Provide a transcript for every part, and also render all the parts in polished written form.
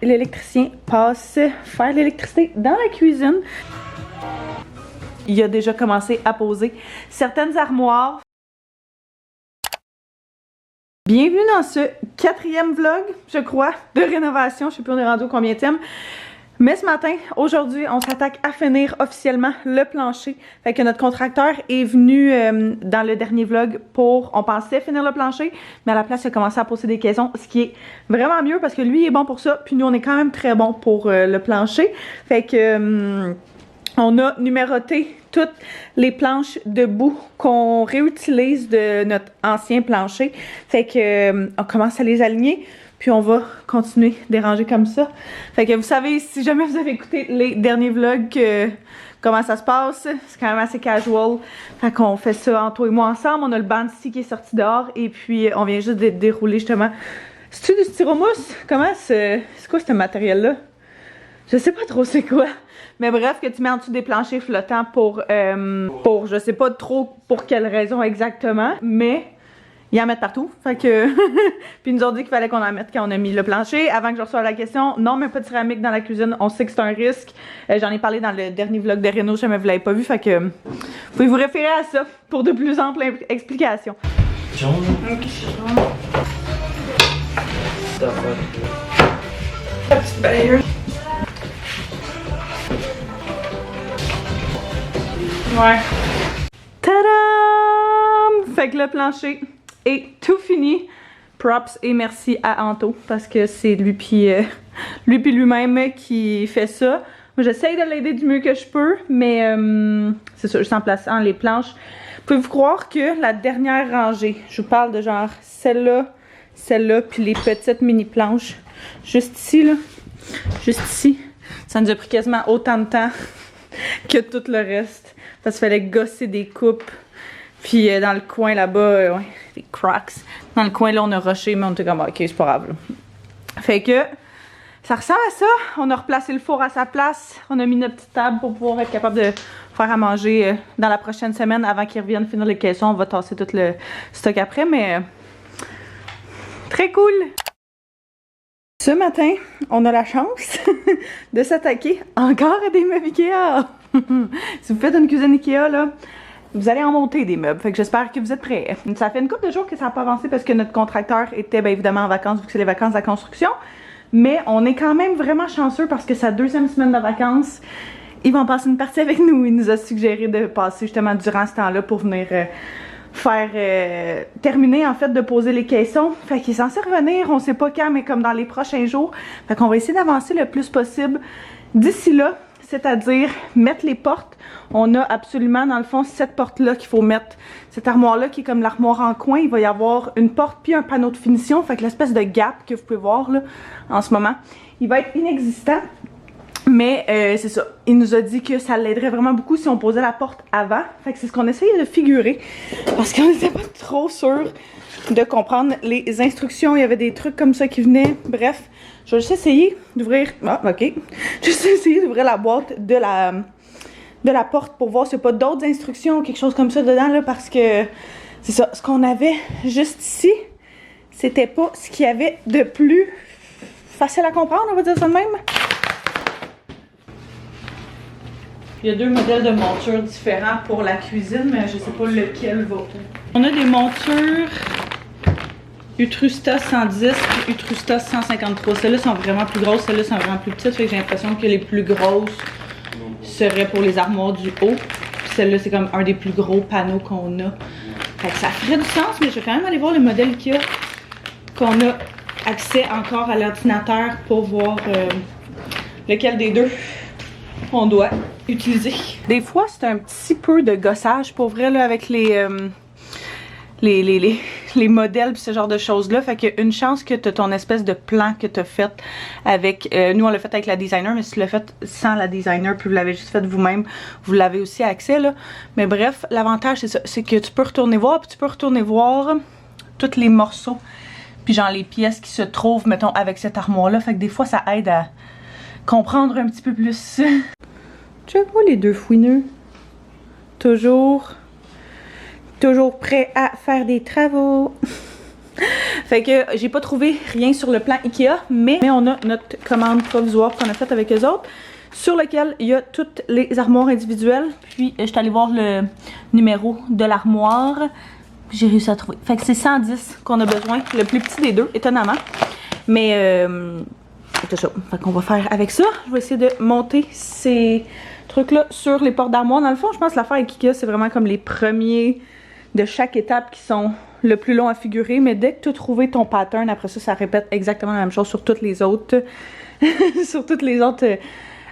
l'électricien passe faire l'électricité dans la cuisine. Il a déjà commencé à poser certaines armoires. Bienvenue dans ce 4e vlog, je crois, de rénovation. Je sais plus on est rendu au combienième. Mais ce matin, aujourd'hui, on s'attaque à finir officiellement le plancher. Fait que notre contracteur est venu dans le dernier vlog on pensait finir le plancher, mais à la place, il a commencé à poser des caissons, ce qui est vraiment mieux parce que lui, il est bon pour ça, puis nous, on est quand même très bon pour le plancher. Fait que on a numéroté toutes les planches de boue qu'on réutilise de notre ancien plancher. Fait que on commence à les aligner. Puis on va continuer de ranger comme ça. Fait que vous savez, si jamais vous avez écouté les derniers vlogs, comment ça se passe, c'est quand même assez casual. Fait qu'on fait ça entre toi et moi ensemble. On a le banc ici qui est sorti dehors. Et puis on vient juste de dérouler justement. C'est-tu du styromousse? Comment c'est quoi ce matériel-là? Je sais pas trop c'est quoi. Mais bref, que tu mets en dessous des planchers flottants pour je sais pas trop pour quelle raison exactement. Mais ils en mettent partout. Fait que. Puis ils nous ont dit qu'il fallait qu'on en mette quand on a mis le plancher. Avant que je reçoive la question, non, mais pas de céramique dans la cuisine. On sait que c'est un risque. J'en ai parlé dans le dernier vlog de Réno, jamais vous l'avez pas vu. Fait que. Vous pouvez vous référer à ça pour de plus amples explications. Jaune. Ok. La petite balayeuse. Ouais. Tadam! Fait que le plancher est tout fini. Props et merci à Anto parce que c'est lui puis lui-même qui fait ça. Moi j'essaye de l'aider du mieux que je peux, mais c'est ça, juste en plaçant les planches. Pouvez-vous croire que la dernière rangée, je vous parle de genre celle-là, puis les petites mini planches, juste ici là, juste ici, ça nous a pris quasiment autant de temps que tout le reste. Parce qu'il fallait gosser des coupes. Puis dans le coin là-bas, ouais, des cracks. Dans le coin là, on a rushé, mais on était comme, ok, c'est pas grave. Là. Fait que, ça ressemble à ça. On a replacé le four à sa place. On a mis notre petite table pour pouvoir être capable de faire à manger dans la prochaine semaine. Avant qu'ils reviennent finir les caissons, on va tasser tout le stock après, mais très cool. Ce matin, on a la chance de s'attaquer encore à des meubles Ikea. Si vous faites une cuisine Ikea, là, vous allez en monter des meubles. Fait que j'espère que vous êtes prêts. Ça fait une couple de jours que ça n'a pas avancé parce que notre contracteur était bien évidemment en vacances vu que c'est les vacances de la construction. Mais on est quand même vraiment chanceux parce que sa 2e semaine de vacances, ils vont passer une partie avec nous. Il nous a suggéré de passer justement durant ce temps-là pour venir terminer en fait de poser les caissons. Fait qu'il est censé revenir, on sait pas quand, mais comme dans les prochains jours. Fait qu'on va essayer d'avancer le plus possible d'ici là. C'est-à-dire mettre les portes. On a absolument dans le fond cette porte-là qu'il faut mettre. Cette armoire-là qui est comme l'armoire en coin. Il va y avoir une porte puis un panneau de finition. Fait que l'espèce de gap que vous pouvez voir là en ce moment, il va être inexistant. Mais c'est ça. Il nous a dit que ça l'aiderait vraiment beaucoup si on posait la porte avant. Fait que c'est ce qu'on essayait de figurer. Parce qu'on n'était pas trop sûr de comprendre les instructions. Il y avait des trucs comme ça qui venaient. Bref. Je vais juste essayer d'ouvrir. Ah, ok. Juste essayer d'ouvrir la boîte de la porte pour voir s'il n'y a pas d'autres instructions ou quelque chose comme ça dedans là, parce que c'est ça. Ce qu'on avait juste ici, c'était pas ce qu'il y avait de plus facile à comprendre, on va dire ça de même. Il y a 2 modèles de montures différents pour la cuisine, mais je sais pas lequel va où. On a des montures Utrusta 110 et Utrusta 153. Celles-là sont vraiment plus grosses, celles-là sont vraiment plus petites. Fait que j'ai l'impression que les plus grosses seraient pour les armoires du haut. Puis celle-là, c'est comme un des plus gros panneaux qu'on a. Fait que ça ferait du sens, mais je vais quand même aller voir le modèle qu'il y a, qu'on a accès encore à l'ordinateur pour voir lequel des deux on doit utiliser. Des fois, c'est un petit peu de gossage pour vrai là, avec les modèles pis ce genre de choses-là. Fait que une chance que tu as ton espèce de plan que tu as fait avec... nous, on l'a fait avec la designer, mais si tu l'as fait sans la designer puis vous l'avez juste fait vous-même, vous l'avez aussi accès, là. Mais bref, l'avantage, c'est ça. C'est que tu peux retourner voir, puis tu peux retourner voir tous les morceaux puis genre les pièces qui se trouvent, mettons, avec cette armoire-là. Fait que des fois, ça aide à comprendre un petit peu plus. Tu vois les 2 fouineux? Toujours prêt à faire des travaux. Fait que j'ai pas trouvé rien sur le plan Ikea, mais on a notre commande provisoire qu'on a faite avec eux autres, sur lequel il y a toutes les armoires individuelles. Puis je suis allée voir le numéro de l'armoire, j'ai réussi à trouver. Fait que c'est 110 qu'on a besoin, le plus petit des deux, étonnamment. Mais c'est ça, fait qu'on va faire avec ça. Je vais essayer de monter ces trucs-là sur les portes d'armoire. Dans le fond, je pense que l'affaire avec Ikea, c'est vraiment comme les premiers de chaque étape qui sont le plus long à figurer, mais dès que tu as trouvé ton pattern, après ça, ça répète exactement la même chose sur toutes les autres sur toutes les autres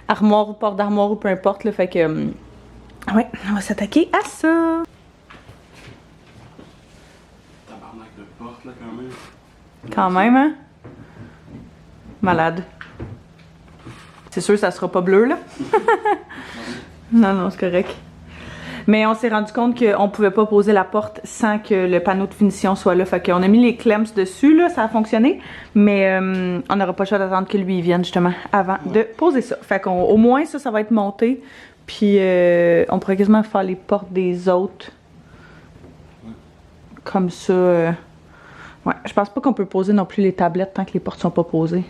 armoires ou portes d'armoire ou peu importe, là, fait que ouais, on va s'attaquer à ça. Tabarnak de porte là quand même. Quand même, hein? Malade. C'est sûr que ça sera pas bleu, là. Non, non, c'est correct. Mais on s'est rendu compte qu'on pouvait pas poser la porte sans que le panneau de finition soit là. Fait qu'on a mis les clems dessus, là, ça a fonctionné. Mais on n'aura pas le choix d'attendre que lui vienne justement avant de poser ça. Fait qu'au moins ça va être monté. Puis on pourrait quasiment faire les portes des autres. Comme ça. Ouais, je pense pas qu'on peut poser non plus les tablettes tant que les portes sont pas posées.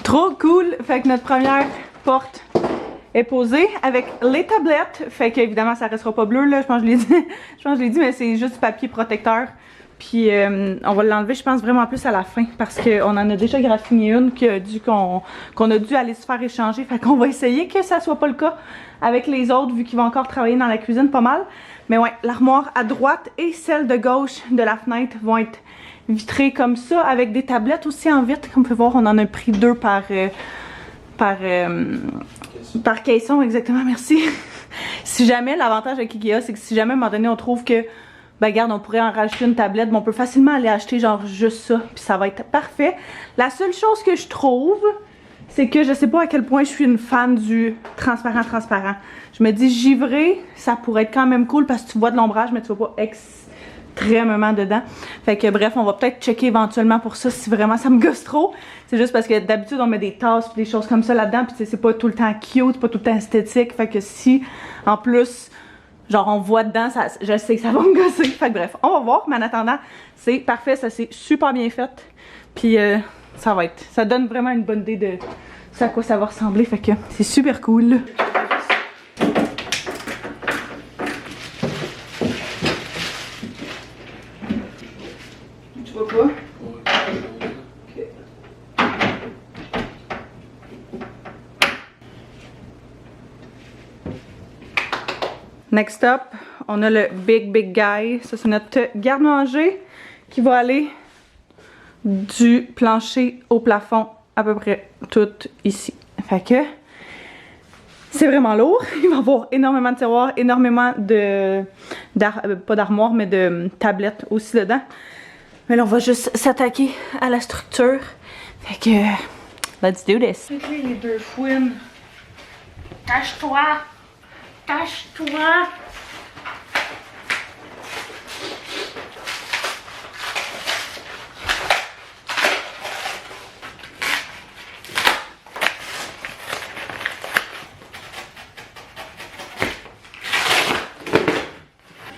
Trop cool! Fait que notre première porte est posée avec les tablettes. Fait que évidemment ça restera pas bleu là, je pense que je l'ai dit. Je pense que je l'ai dit, mais c'est juste du papier protecteur. Puis on va l'enlever, je pense vraiment plus à la fin parce qu'on en a déjà graffiné une qu'on a dû aller se faire échanger. Fait qu'on va essayer que ça soit pas le cas avec les autres vu qu'ils vont encore travailler dans la cuisine pas mal. Mais ouais, l'armoire à droite et celle de gauche de la fenêtre vont être vitrées comme ça avec des tablettes aussi en vitre. Comme vous pouvez voir, on en a pris deux par caisson, exactement, merci. Si jamais, l'avantage avec Ikea, c'est que si jamais à un moment donné on trouve que, ben regarde, on pourrait en rajouter une tablette, mais on peut facilement aller acheter genre juste ça, puis ça va être parfait. La seule chose que je trouve, c'est que je sais pas à quel point je suis une fan du transparent. Je me dis givré, ça pourrait être quand même cool parce que tu vois de l'ombrage, mais tu vois pas extrêmement dedans. Fait que bref, on va peut-être checker éventuellement pour ça si vraiment ça me gosse trop. C'est juste parce que d'habitude on met des tasses pis des choses comme ça là-dedans, puis c'est pas tout le temps cute, c'est pas tout le temps esthétique. Fait que si en plus genre on voit dedans, ça, je sais que ça va me gosser. Fait que bref, on va voir, mais en attendant, c'est parfait, ça c'est super bien fait. Puis ça donne vraiment une bonne idée de ce à quoi ça va ressembler. Fait que c'est super cool. Tu vois pas? Next up, on a le big guy. Ça, c'est notre garde-manger qui va aller du plancher au plafond, à peu près tout ici. Fait que c'est vraiment lourd. Il va y avoir énormément de tiroirs, énormément de... pas d'armoire, mais de tablettes aussi dedans. Mais là, on va juste s'attaquer à la structure. Fait que, let's do this. Les deux fouines. Cache-toi! Cache-toi!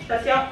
Patient!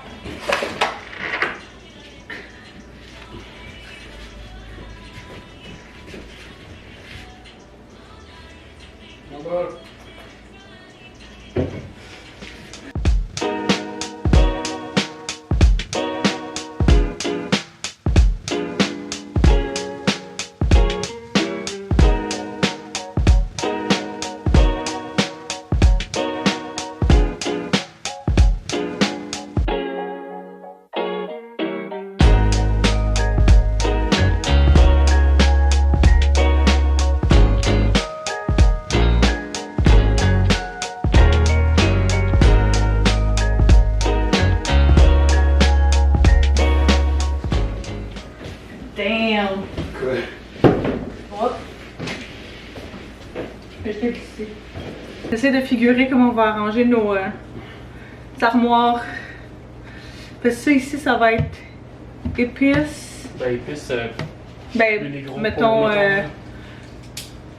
Damn! Quoi? Oh. J'essaie de figurer comment on va arranger nos armoires. Parce que ça ici, ça va être épices. Ben épices, Ben, les gros mettons,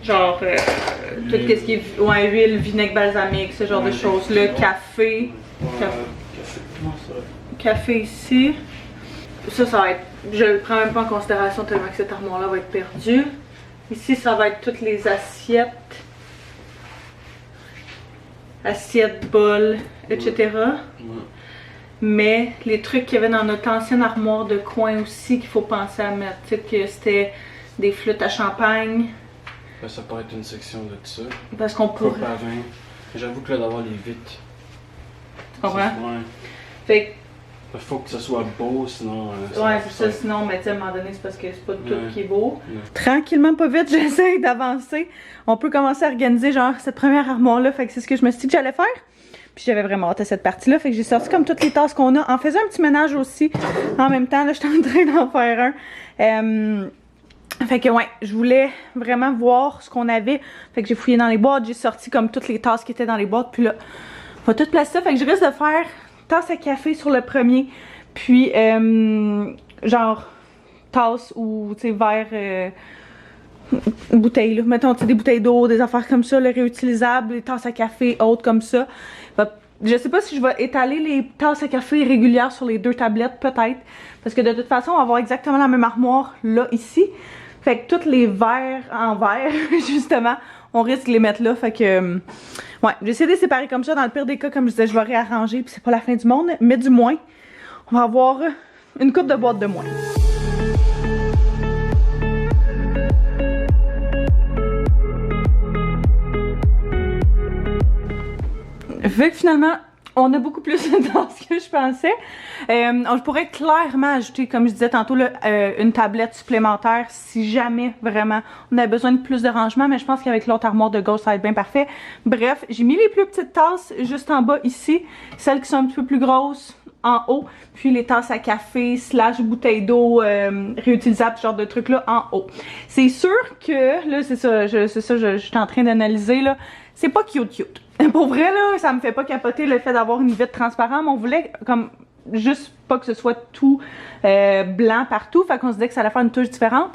genre, tout ce qui est huile, vinaigre balsamique, ce genre de choses-là. Café. café. Comment ça? Café ici. ça va être... Je le prends même pas en considération tellement que cette armoire-là va être perdue. Ici, ça va être toutes les assiettes. Assiettes, bols, etc. Mais les trucs qu'il y avait dans notre ancienne armoire de coin aussi qu'il faut penser à mettre. Tu sais que c'était des flûtes à champagne. Ben, ça pourrait être une section de ça. Parce qu'on pourrait... Coupe à vin. J'avoue que là, d'avoir les vitres. Tu comprends? Ouais. Fait que... Il faut que ça soit beau, sinon... ouais, c'est ça, sinon, mais tu sais, à un moment donné, c'est parce que c'est pas tout qui est beau. Ouais. Tranquillement, pas vite, j'essaie d'avancer. On peut commencer à organiser, genre, cette première armoire-là. Fait que c'est ce que je me suis dit que j'allais faire. Puis j'avais vraiment hâte à cette partie-là. Fait que j'ai sorti comme toutes les tasses qu'on a. En faisant un petit ménage aussi. En même temps, là, je suis en train d'en faire un. Fait que ouais, je voulais vraiment voir ce qu'on avait. Fait que j'ai fouillé dans les boîtes. J'ai sorti comme toutes les tasses qui étaient dans les boîtes. Puis là, on va tout placer ça. Fait que je risque de faire tasse à café sur le premier. Puis, genre, tasse ou, tu sais, verre... bouteilles, là. Mettons, tu sais, des bouteilles d'eau, des affaires comme ça, le réutilisable, les tasses à café, autres comme ça. Je sais pas si je vais étaler les tasses à café régulières sur les deux tablettes, peut-être. Parce que de toute façon, on va avoir exactement la même armoire, là, ici. Fait que tous les verres en verre, justement, on risque de les mettre là. Fait que, ouais, j'ai essayé de les séparer comme ça. Dans le pire des cas, comme je disais, je vais réarranger, puis c'est pas la fin du monde. Mais du moins, on va avoir une coupe de boîtes de moins. Fait que finalement, on a beaucoup plus de tasses que je pensais. Je pourrais clairement ajouter, comme je disais tantôt, là, une tablette supplémentaire si jamais vraiment on a besoin de plus de rangement. Mais je pense qu'avec l'autre armoire de gauche, ça va être bien parfait. Bref, j'ai mis les plus petites tasses juste en bas ici. Celles qui sont un petit peu plus grosses en haut. Puis les tasses à café / bouteilles d'eau réutilisables, ce genre de trucs là en haut. C'est sûr que, là c'est ça, je suis en train d'analyser là. C'est pas cute. Pour vrai là, ça me fait pas capoter le fait d'avoir une vitre transparente, mais on voulait comme juste pas que ce soit tout blanc partout, fait qu'on se disait que ça allait faire une touche différente.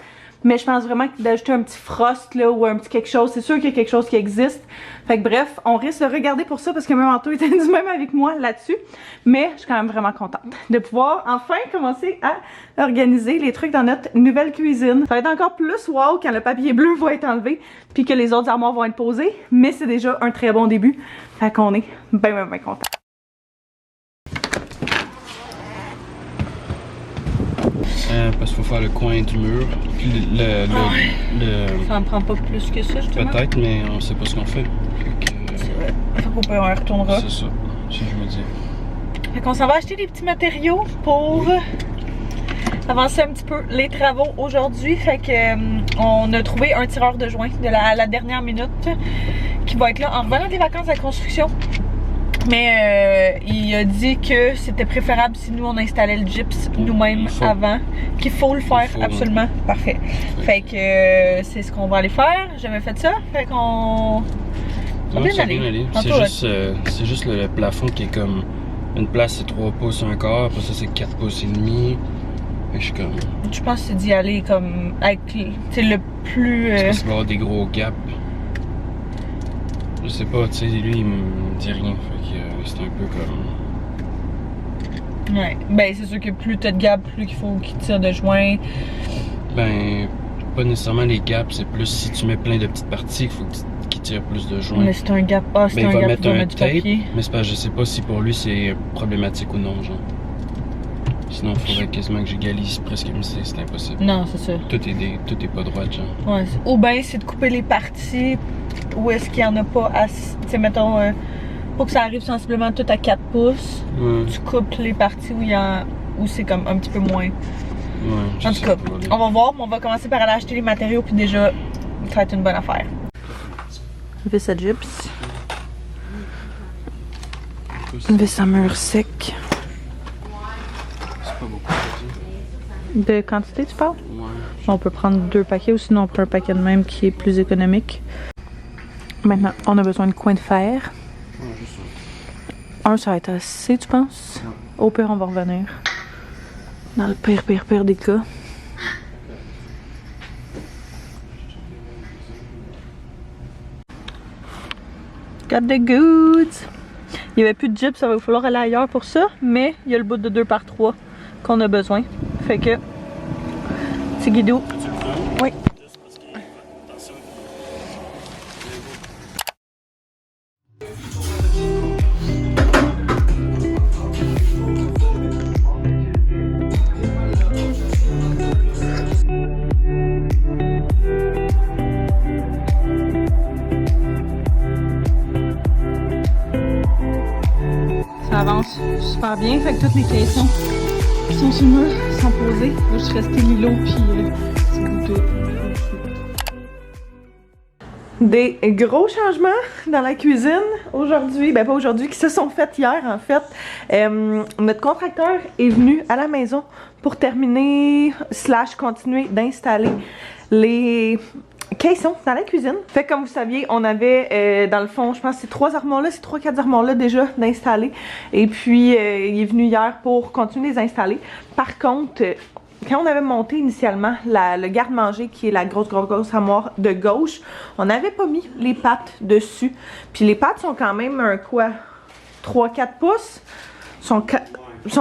Mais je pense vraiment que d'ajouter un petit frost là ou un petit quelque chose, c'est sûr qu'il y a quelque chose qui existe. Fait que bref, on risque de regarder pour ça parce que même Anto était du même avec moi là-dessus. Mais je suis quand même vraiment contente de pouvoir enfin commencer à organiser les trucs dans notre nouvelle cuisine. Ça va être encore plus wow quand le papier bleu va être enlevé puis que les autres armoires vont être posées. Mais c'est déjà un très bon début. Fait qu'on est bien contents. Parce qu'il faut faire le coin du mur. Puis Ça en prend pas plus que ça, justement. peut-être, mais on sait pas ce qu'on fait. C'est vrai. Fait qu'on peut y retournera. C'est ça, si je veux dire. Fait qu'on s'en va acheter des petits matériaux pour avancer un petit peu les travaux aujourd'hui. Fait que on a trouvé un tireur de joint de la dernière minute qui va être là en revenant des vacances à construction. Mais il a dit que c'était préférable si nous on installait le gyps nous-mêmes avant. Qu'il faut le faire, absolument. Parfait. Fait que c'est ce qu'on va aller faire. J'ai jamais fait ça. Fait qu'on... Ça va bien aller. C'est juste le plafond qui est comme... Une place c'est 3 pouces un quart, après ça c'est 4 pouces et demi. Fait que je suis comme... Je pense que c'est d'y aller comme avec le plus... Parce que ça va avoir des gros gaps. Je sais pas, tu sais, lui il me dit rien, fait que c'est un peu comme... Ouais, ben c'est sûr que plus t'as de gaps, plus qu'il faut qu'il tire de joint. Ben, pas nécessairement les gaps, c'est plus si tu mets plein de petites parties qu'il faut qu'il tire plus de joints. Mais c'est un gap, c'est ben, un il va gap mettre un du tape, papier. mais c'est pas, je sais pas si pour lui c'est problématique ou non, genre. Sinon il faudrait quasiment que j'égalise presque, mais c'est impossible. Non, c'est ça. Tout est pas droit, genre. Ouais, ou bien c'est de couper les parties où est-ce qu'il y en a pas assez, tu sais, mettons, pour que ça arrive sensiblement tout à 4 pouces, tu coupes les parties où c'est comme un petit peu moins. Ouais, en tout cas, on va voir, mais on va commencer par aller acheter les matériaux, puis déjà, ça va être une bonne affaire. Vis à gyps. Vis à mur sec. C'est pas beaucoup. De quantité, tu parles? Ouais. On peut prendre 2 paquets ou sinon on prend un paquet de même qui est plus économique. Maintenant, on a besoin de coins de fer. Ouais, juste ça. Un, ça va être assez, tu penses? Ouais. Au pire, on va revenir. Dans le pire des cas. Got the goods! Il n'y avait plus de gyps, ça va falloir aller ailleurs pour ça, mais il y a le bout de 2 par 3 qu'on a besoin. Fait que, petit guidou. Oui. Ça avance super bien, fait que toutes les caissons qui sont sur le mur sont posées. Moi, je suis restée Lilo puis petit bout de... Des gros changements dans la cuisine aujourd'hui, ben pas aujourd'hui, qui se sont faits hier en fait. Notre contracteur est venu à la maison pour terminer / continuer d'installer les caissons dans la cuisine. Fait que comme vous saviez, on avait dans le fond, je pense que c'est 3 armoires là, c'est 3-4 armoires là déjà d'installer. Et puis il est venu hier pour continuer de les installer. Par contre, quand on avait monté initialement le garde-manger, qui est la grosse armoire de gauche, on n'avait pas mis les pattes dessus. Puis les pattes sont quand même un quoi? 3-4 pouces? Sont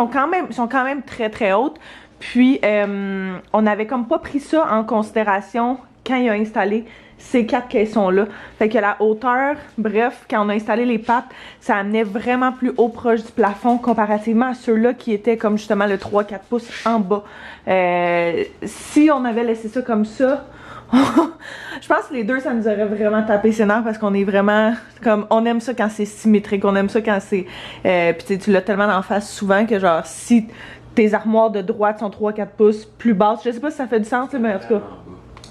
quand même très hautes. Puis on n'avait comme pas pris ça en considération quand il a installé ces 4 caissons-là. Fait que la hauteur, bref, quand on a installé les pattes, ça amenait vraiment plus haut proche du plafond comparativement à ceux-là qui étaient comme justement le 3-4 pouces en bas. Si on avait laissé ça comme ça, je pense que les deux, ça nous aurait vraiment tapé ses nerfs parce qu'on est vraiment comme, on aime ça quand c'est symétrique, on aime ça quand c'est... puis tu l'as tellement en face souvent que genre, si tes armoires de droite sont 3-4 pouces plus basses, je sais pas si ça fait du sens, mais en tout cas...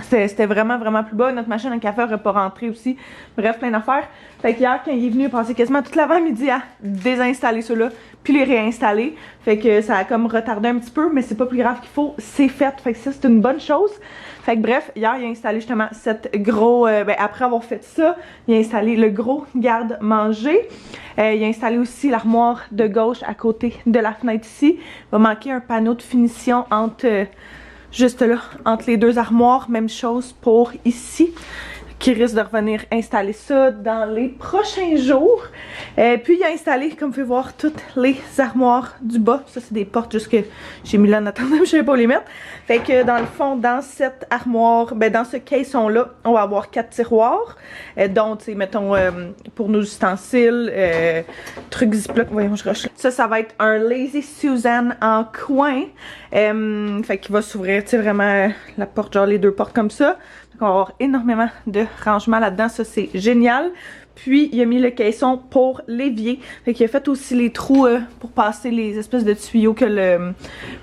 C'était vraiment plus bas. Notre machine à café n'aurait pas rentré aussi. Bref, plein d'affaires. Fait qu'hier, quand il est venu, il a passé quasiment toute l'avant-midi à désinstaller ceux-là, puis les réinstaller. Fait que ça a comme retardé un petit peu, mais c'est pas plus grave qu'il faut. C'est fait. Fait que ça, c'est une bonne chose. Fait que bref, hier, il a installé justement cette gros... après avoir fait ça, il a installé le gros garde-manger. Il a installé aussi l'armoire de gauche à côté de la fenêtre ici. Il va manquer un panneau de finition entre... juste là, entre les deux armoires, même chose pour ici, qui risque de revenir installer ça dans les prochains jours. Puis il a installé, comme vous pouvez voir, toutes les armoires du bas. Ça, c'est des portes juste que j'ai mis là en attendant, je ne savais pas où les mettre. Fait que dans le fond, dans cette armoire, ben dans ce caisson-là, on va avoir 4 tiroirs. Dont, tu sais, mettons, pour nos ustensiles, trucs Ziploc, voyons, je rush. Ça va être un Lazy Susan en coin. Fait qu'il va s'ouvrir, tu sais, vraiment la porte, genre les deux portes comme ça. Donc on va avoir énormément de rangement là-dedans, ça c'est génial. Puis il a mis le caisson pour l'évier. Fait qu'il a fait aussi les trous pour passer les espèces de tuyaux que le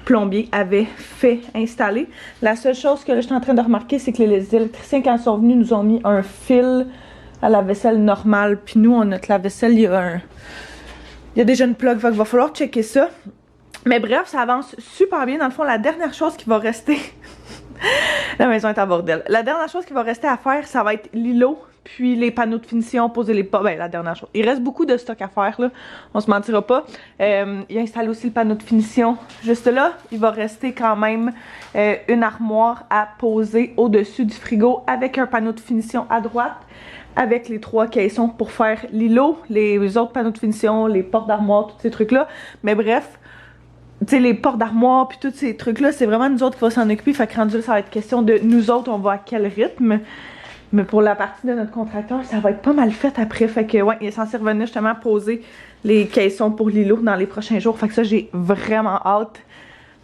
plombier avait fait installer. La seule chose que là, je suis en train de remarquer, c'est que les électriciens, quand ils sont venus, nous ont mis un fil à la vaisselle normale. Puis nous, notre lave-vaisselle, il y a déjà une plug, fait qu'il va falloir checker ça. Mais bref, ça avance super bien. Dans le fond, la dernière chose qui va rester... La maison est à bordel. La dernière chose qui va rester à faire, ça va être l'îlot, puis les panneaux de finition, poser les pas. Ben, la dernière chose. Il reste beaucoup de stock à faire, là. On se mentira pas. Il a installé aussi le panneau de finition juste là. Il va rester quand même une armoire à poser au-dessus du frigo avec un panneau de finition à droite, avec les 3 caissons pour faire l'îlot, les autres panneaux de finition, les portes d'armoire, tous ces trucs-là. Mais bref, tu sais, les portes d'armoire puis tous ces trucs-là, c'est vraiment nous autres qui va s'en occuper. Fait que rendu, ça va être question de nous autres, on va à quel rythme. Mais pour la partie de notre contracteur, ça va être pas mal fait après. Fait que, ouais, il est censé revenir justement poser les caissons pour l'îlot dans les prochains jours. Fait que ça, j'ai vraiment hâte.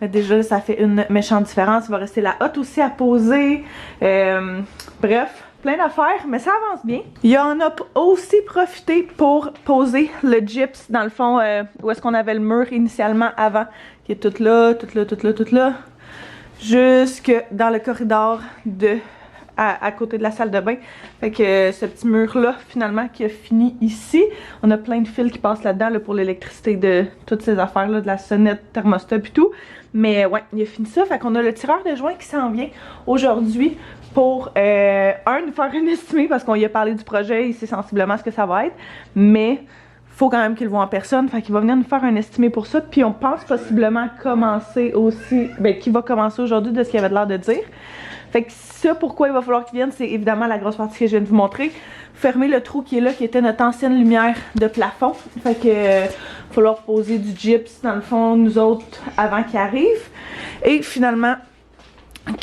Mais déjà, ça fait une méchante différence. Il va rester la hotte aussi à poser. Bref, plein d'affaires, mais ça avance bien. Il en a aussi profité pour poser le gyps, dans le fond, où est-ce qu'on avait le mur initialement avant, qui est tout là, jusque dans le corridor à côté de la salle de bain. Fait que ce petit mur-là, finalement, qui a fini ici. On a plein de fils qui passent là-dedans là, pour l'électricité de toutes ces affaires-là, de la sonnette, thermostat et tout. Mais ouais, il a fini ça. Fait qu'on a le tireur de joint qui s'en vient aujourd'hui pour, nous faire une estimée, parce qu'on y a parlé du projet, il sait sensiblement ce que ça va être. Mais faut quand même qu'il le voit en personne. Fait qu'il va venir nous faire un estimé pour ça. Puis on pense possiblement commencer aussi, ben, qu'il va commencer aujourd'hui de ce qu'il avait l'air de dire. Fait que ça, pourquoi il va falloir qu'il vienne, c'est évidemment la grosse partie que je viens de vous montrer. Fermer le trou qui est là, qui était notre ancienne lumière de plafond. Fait que il va falloir poser du gyps dans le fond, nous autres, avant qu'il arrive. Et finalement,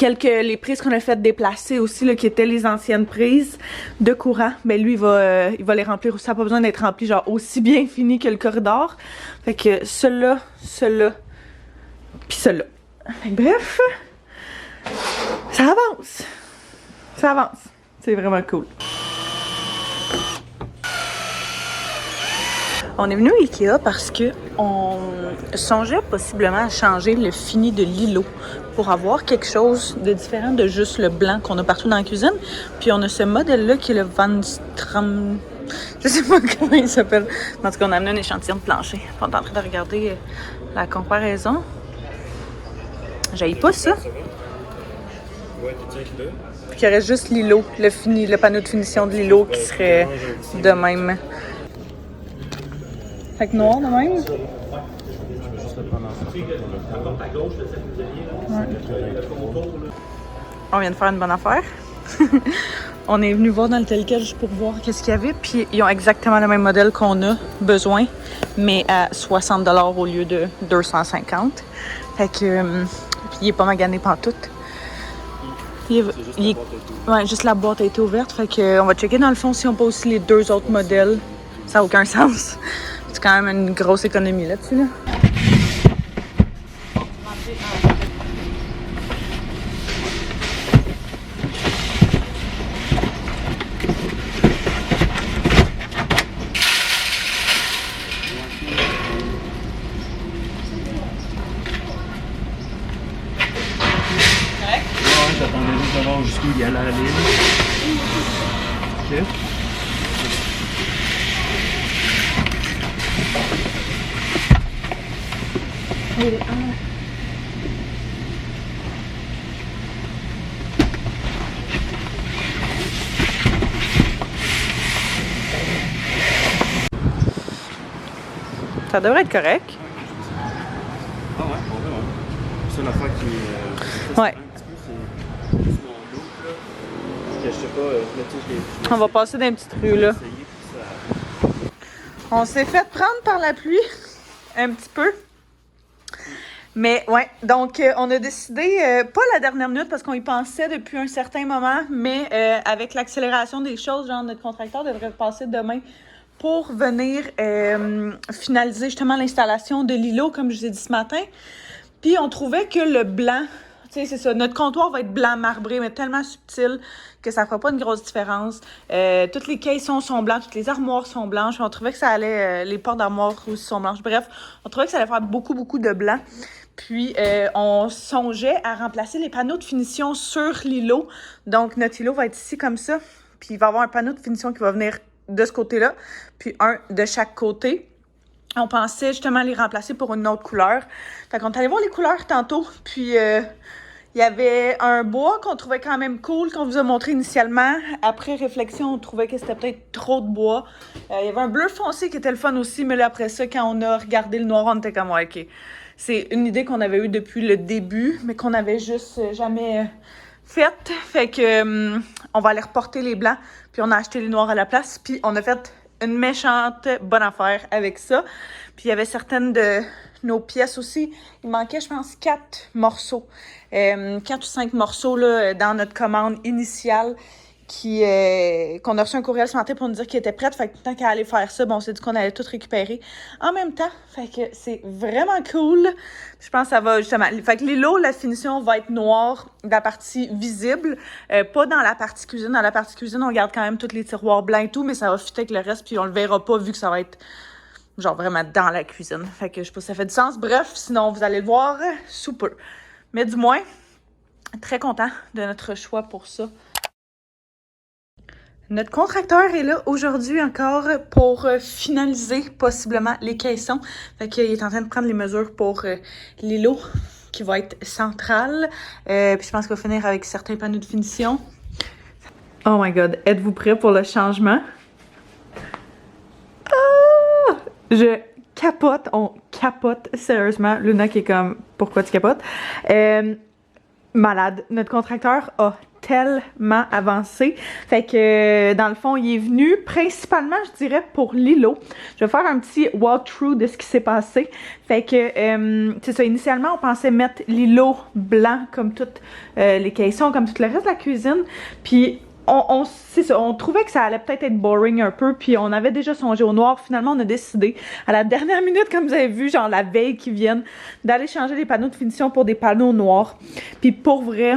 les prises qu'on a fait déplacer aussi, là, qui étaient les anciennes prises de courant, ben lui, il va les remplir aussi. Ça n'a pas besoin d'être rempli, genre, aussi bien fini que le corridor. Fait que celui-là, puis celui-là. Bref, ça avance. Ça avance. C'est vraiment cool. On est venu au Ikea parce que on songeait possiblement à changer le fini de l'îlot pour avoir quelque chose de différent de juste le blanc qu'on a partout dans la cuisine. Puis on a ce modèle-là qui est le Van Stram... Je sais pas comment il s'appelle. En tout cas, on a amené un échantillon de plancher. On est en train de regarder la comparaison. J'haïs pas ça. Ouais, tu tiens que là. Puis qu'il y aurait juste l'îlot, le panneau de finition de l'îlot qui serait de même. Fait que noir de même? Je vais juste le prendre On vient de faire une bonne affaire. On est venu voir dans le tel quel juste pour voir qu'est-ce qu'il y avait. Puis ils ont exactement le même modèle qu'on a besoin, mais à 60$ au lieu de 250. Fait que puis il est pas magané pantoute. Ouais, juste la boîte a été ouverte. Fait que on va checker dans le fond si on pas aussi les deux autres modèles. Ça n'a aucun sens. C'est quand même une grosse économie là-dessus, là. J'attendais juste de voir jusqu'où il allait aller. Ok. Ça devrait être correct. Ah ouais, ouais. C'est une affaire qui... Ouais. Un petit peu, c'est juste mon look, là. Que je sais pas, là, tu sais, On va passer dans une petite rue, là. On s'est fait prendre par la pluie, un petit peu. Mais ouais, donc on a décidé, pas la dernière minute parce qu'on y pensait depuis un certain moment, mais avec l'accélération des choses, genre notre contracteur devrait passer demain pour venir finaliser justement l'installation de l'îlot, comme je vous ai dit ce matin. Puis on trouvait que le blanc, tu sais, c'est ça, notre comptoir va être blanc marbré, mais tellement subtil que ça fera pas une grosse différence. Toutes les caissons sont blancs, toutes les armoires sont blanches. On trouvait que ça allait, les portes d'armoire aussi sont blanches. Bref, on trouvait que ça allait faire beaucoup de blanc. Puis, on songeait à remplacer les panneaux de finition sur l'îlot. Donc, notre îlot va être ici comme ça. Puis, il va y avoir un panneau de finition qui va venir de ce côté-là, puis un de chaque côté. On pensait justement les remplacer pour une autre couleur. Fait qu'on est allé voir les couleurs tantôt. Puis, il y avait un bois qu'on trouvait quand même cool, qu'on vous a montré initialement. Après réflexion, on trouvait que c'était peut-être trop de bois. Il y avait un bleu foncé qui était le fun aussi, mais là, après ça, quand on a regardé le noir, on était comme, ouais, OK. C'est une idée qu'on avait eue depuis le début, mais qu'on n'avait juste jamais faite. Fait que on va aller reporter les blancs, puis on a acheté les noirs à la place, puis on a fait une méchante bonne affaire avec ça. Puis il y avait certaines de nos pièces aussi. Il manquait, je pense, 4 morceaux. 4 ou 5 morceaux là, dans notre commande initiale qu'on a reçu un courriel ce matin pour nous dire qu'il était prête. Fait que tant qu'à aller faire ça, bon, on s'est dit qu'on allait tout récupérer en même temps. Fait que c'est vraiment cool. Je pense que ça va justement... Fait que l'îlot, la finition va être noire, la partie visible, pas dans la partie cuisine. Dans la partie cuisine, on garde quand même tous les tiroirs blancs et tout, mais ça va fitter avec le reste, puis on le verra pas vu que ça va être genre vraiment dans la cuisine. Fait que je sais pas si ça fait du sens. Bref, sinon, vous allez le voir sous peu. Mais du moins, très content de notre choix pour ça. Notre contracteur est là aujourd'hui encore pour finaliser possiblement les caissons. Fait qu'il est en train de prendre les mesures pour l'îlot qui va être central. Puis je pense qu'il va finir avec certains panneaux de finition. Oh my god, êtes-vous prêts pour le changement? Ah! Je capote, on capote sérieusement. Luna qui est comme, pourquoi tu capotes? malade. Notre contracteur a tellement avancé. Fait que dans le fond, il est venu principalement, je dirais, pour l'îlot. Je vais faire un petit walkthrough de ce qui s'est passé. Fait que c'est ça, initialement, on pensait mettre l'îlot blanc comme toutes les caissons, comme tout le reste de la cuisine. Puis c'est ça, on trouvait que ça allait peut-être être boring un peu, puis on avait déjà songé au noir. Finalement, on a décidé, à la dernière minute, comme vous avez vu, genre la veille qui viennent, d'aller changer les panneaux de finition pour des panneaux noirs. Puis pour vrai,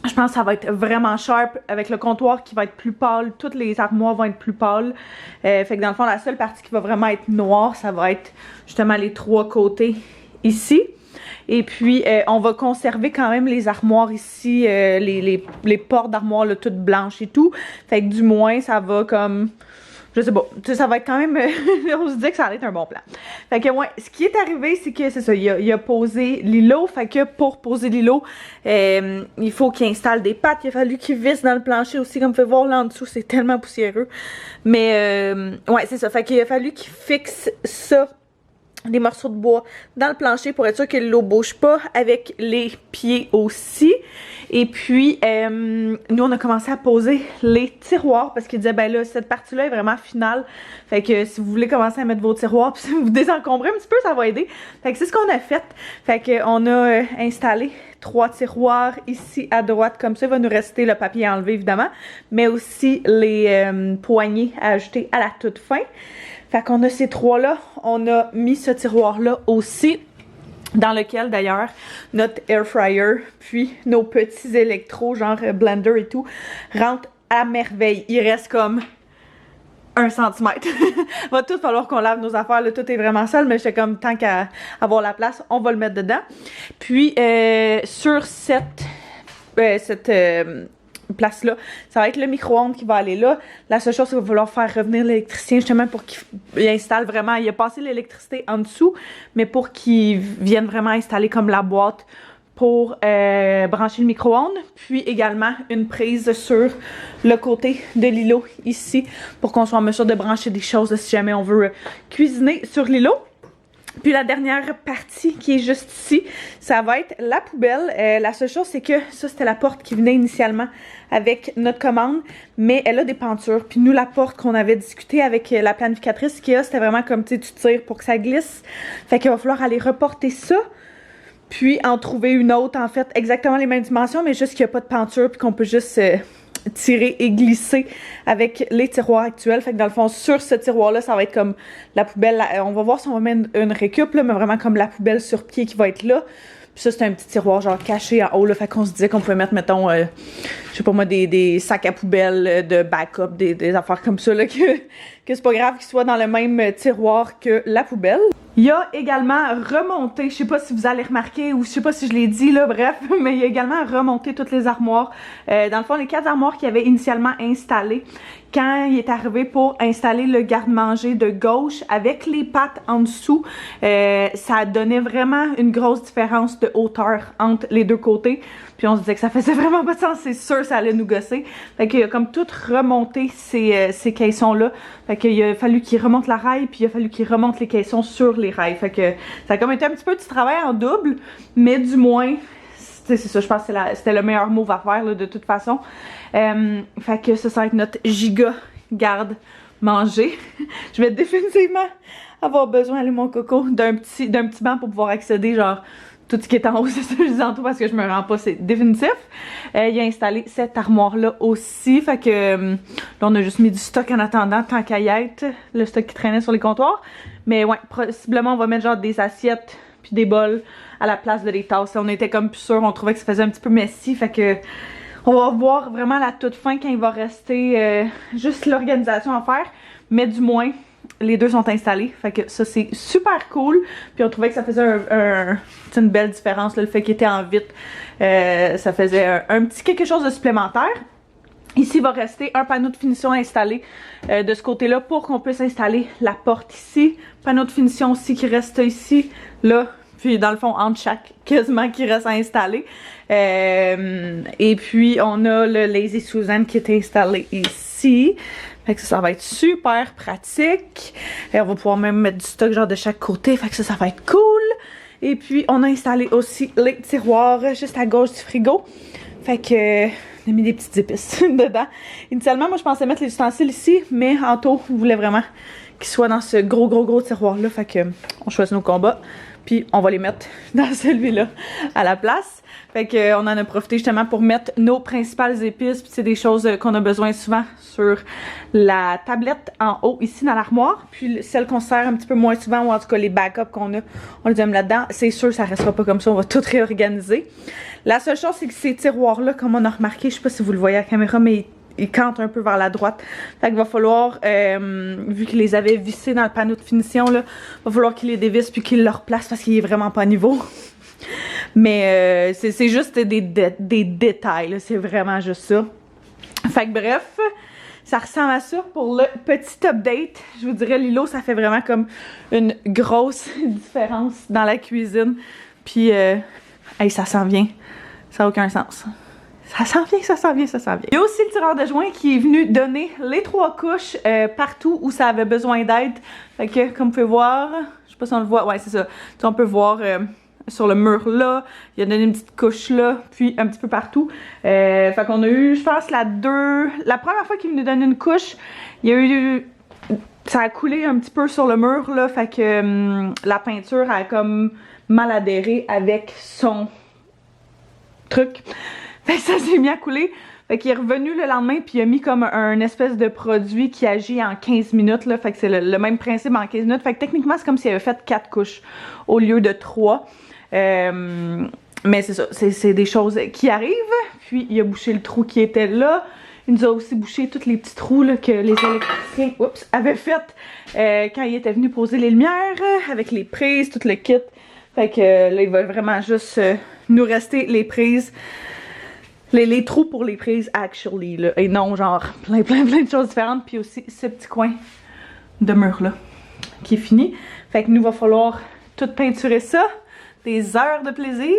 je pense que ça va être vraiment sharp avec le comptoir qui va être plus pâle. Toutes les armoires vont être plus pâles. Fait que dans le fond, la seule partie qui va vraiment être noire, ça va être justement les 3 côtés ici. Et puis, on va conserver quand même les armoires ici, les portes d'armoires toutes blanches et tout. Fait que du moins, ça va comme... Je sais pas, ça va être quand même... on se dit que ça allait être un bon plan. Fait que ouais, ce qui est arrivé, c'est que c'est ça, il a posé l'îlot. Fait que pour poser l'îlot, il faut qu'il installe des pattes. Il a fallu qu'il visse dans le plancher aussi. Comme vous pouvez voir là en dessous, c'est tellement poussiéreux. Mais ouais, c'est ça. Fait qu'il a fallu qu'il fixe ça, des morceaux de bois dans le plancher pour être sûr que l'eau bouge pas, avec les pieds aussi. Et puis nous on a commencé à poser les tiroirs parce qu'il disait ben là cette partie là est vraiment finale, fait que si vous voulez commencer à mettre vos tiroirs puis si vous désencombrez un petit peu, ça va aider. Fait que c'est ce qu'on a fait. Fait que on a installé 3 tiroirs ici à droite, comme ça il va nous rester le papier à enlever évidemment, mais aussi les poignées à ajouter à la toute fin. Fait qu'on a ces 3 là, on a mis ce tiroir là aussi, dans lequel d'ailleurs notre air fryer puis nos petits électros genre blender et tout rentrent à merveille. Il reste comme 1 centimètre. Va tout falloir qu'on lave nos affaires là, tout est vraiment sale, mais j'étais comme tant qu'à avoir la place, on va le mettre dedans. Puis sur cette place-là, ça va être le micro-ondes qui va aller là. La seule chose, c'est qu'il va falloir faire revenir l'électricien justement pour qu'il installe vraiment. Il a passé l'électricité en dessous, mais pour qu'il vienne vraiment installer comme la boîte pour brancher le micro-ondes. Puis également une prise sur le côté de l'îlot ici pour qu'on soit en mesure de brancher des choses si jamais on veut cuisiner sur l'îlot. Puis la dernière partie qui est juste ici, ça va être la poubelle. La seule chose, c'est que ça, c'était la porte qui venait initialement avec notre commande, mais elle a des pentures. Puis nous, la porte qu'on avait discuté avec la planificatrice Ikea, c'était vraiment comme, tu sais, tu tires pour que ça glisse. Fait qu'il va falloir aller reporter ça, puis en trouver une autre, en fait, exactement les mêmes dimensions, mais juste qu'il n'y a pas de penture, puis qu'on peut juste... tirer et glisser avec les tiroirs actuels. Fait que dans le fond, sur ce tiroir-là, ça va être comme la poubelle. On va voir si on va mettre une récup, là, mais vraiment comme la poubelle sur pied qui va être là. Puis ça, c'est un petit tiroir genre caché en haut, là. Fait qu'on se disait qu'on pouvait mettre, mettons, je sais pas moi, des sacs à poubelle de backup, des affaires comme ça, là, que c'est pas grave qu'ils soient dans le même tiroir que la poubelle. Il y a également remonté, je sais pas si vous allez remarquer ou je sais pas si je l'ai dit là, bref, mais il y a également remonté toutes les armoires. Dans le fond, les 4 armoires qu'il avait initialement installées, quand il est arrivé pour installer le garde-manger de gauche avec les pattes en dessous, ça donnait vraiment une grosse différence de hauteur entre les deux côtés. Puis on se disait que ça faisait vraiment pas de sens, c'est sûr ça allait nous gosser. Fait qu'il a comme tout remonté ces caissons-là. Fait qu'il a fallu qu'il remonte la rail, puis il a fallu qu'il remonte les caissons sur les rails. Fait que ça a comme été un petit peu du travail en double, mais du moins, c'est ça, je pense que c'était le meilleur move à faire là, de toute façon. Fait que ça va être notre giga garde-manger. Je vais définitivement avoir besoin, allez mon coco, d'un petit banc pour pouvoir accéder genre tout ce qui est en haut, c'est ça que je dis en tout parce que je me rends pas, c'est définitif. Il a installé cette armoire-là aussi, fait que là on a juste mis du stock en attendant, tant qu'à y être, le stock qui traînait sur les comptoirs. Mais ouais, possiblement on va mettre genre des assiettes puis des bols à la place de les tasses. On était comme plus sûr, on trouvait que ça faisait un petit peu messy, fait que on va voir vraiment la toute fin quand il va rester juste l'organisation à faire, mais du moins les deux sont installés, fait que ça c'est super cool. Puis on trouvait que ça faisait une belle différence là, le fait qu'il était en vitre, ça faisait un petit quelque chose de supplémentaire. Ici il va rester un panneau de finition installé de ce côté là pour qu'on puisse installer la porte ici, panneau de finition aussi qui reste ici, là, puis dans le fond entre chaque quasiment qui reste à installer. Et puis on a le Lazy Susan qui est installé ici. Fait que ça va être super pratique. Et on va pouvoir même mettre du stock genre de chaque côté. Fait que ça va être cool. Et puis on a installé aussi les tiroirs juste à gauche du frigo. Fait que on a mis des petites épices dedans. Initialement, moi je pensais mettre les ustensiles ici, mais Anto voulait vraiment qu'ils soient dans ce gros tiroir-là. Fait que on choisit nos combats. Puis on va les mettre dans celui-là à la place. Fait que on en a profité justement pour mettre nos principales épices. Puis c'est des choses qu'on a besoin souvent sur la tablette en haut ici dans l'armoire. Puis celles qu'on sert un petit peu moins souvent, ou en tout cas les backups qu'on a, on les aime là-dedans. C'est sûr ça restera pas comme ça, on va tout réorganiser. La seule chose c'est que ces tiroirs-là, comme on a remarqué, je sais pas si vous le voyez à la caméra, mais ils cantent un peu vers la droite. Fait qu'il va falloir, vu qu'ils les avaient vissés dans le panneau de finition, là, va falloir qu'ils les dévissent puis qu'ils le replacent parce qu'il est vraiment pas à niveau. Mais c'est juste des détails, c'est vraiment juste ça. Fait que bref, ça ressemble à ça pour le petit update. Je vous dirais, Lilo, ça fait vraiment comme une grosse différence dans la cuisine. Puis, hey, ça s'en vient. Ça n'a aucun sens. Ça s'en vient, ça s'en vient, ça s'en vient. Il y a aussi le tireur de joint qui est venu donner les 3 couches partout où ça avait besoin d'aide. Fait que, comme vous pouvez voir, je sais pas si on le voit, ouais c'est ça. Tu sais, on peut voir sur le mur là, il a donné une petite couche là, puis un petit peu partout. Fait qu'on a eu, je pense, la première fois qu'il est venu donner une couche, il y a eu, ça a coulé un petit peu sur le mur là, fait que la peinture a comme mal adhéré avec son truc. Fait que ça s'est mis à couler. Fait qu'il est revenu le lendemain puis il a mis comme un espèce de produit qui agit en 15 minutes là. Fait que c'est le même principe en 15 minutes. Fait que techniquement c'est comme s'il avait fait 4 couches au lieu de 3. Mais c'est ça, c'est des choses qui arrivent. Puis il a bouché le trou qui était là. Il nous a aussi bouché tous les petits trous là, que les électriciens avaient fait quand il était venu poser les lumières avec les prises, tout le kit. Fait que là il va vraiment juste nous rester les prises. Les trous pour les prises, actually, là. Et non, genre, plein de choses différentes. Puis aussi, ce petit coin de mur-là, qui est fini. Fait que nous, va falloir tout peinturer ça. Des heures de plaisir.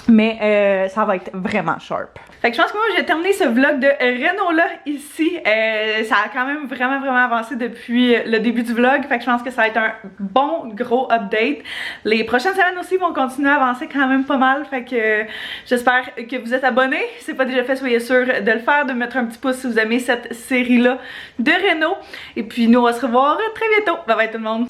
Mais ça va être vraiment sharp. Fait que je pense que moi j'ai terminé ce vlog de Renault là ici. Ça a quand même vraiment avancé depuis le début du vlog. Fait que je pense que ça va être un bon gros update. Les prochaines semaines aussi vont continuer à avancer quand même pas mal. Fait que j'espère que vous êtes abonnés. Si c'est pas déjà fait, soyez sûr de le faire, de mettre un petit pouce si vous aimez cette série là de Renault. Et puis nous on va se revoir très bientôt. Bye bye tout le monde.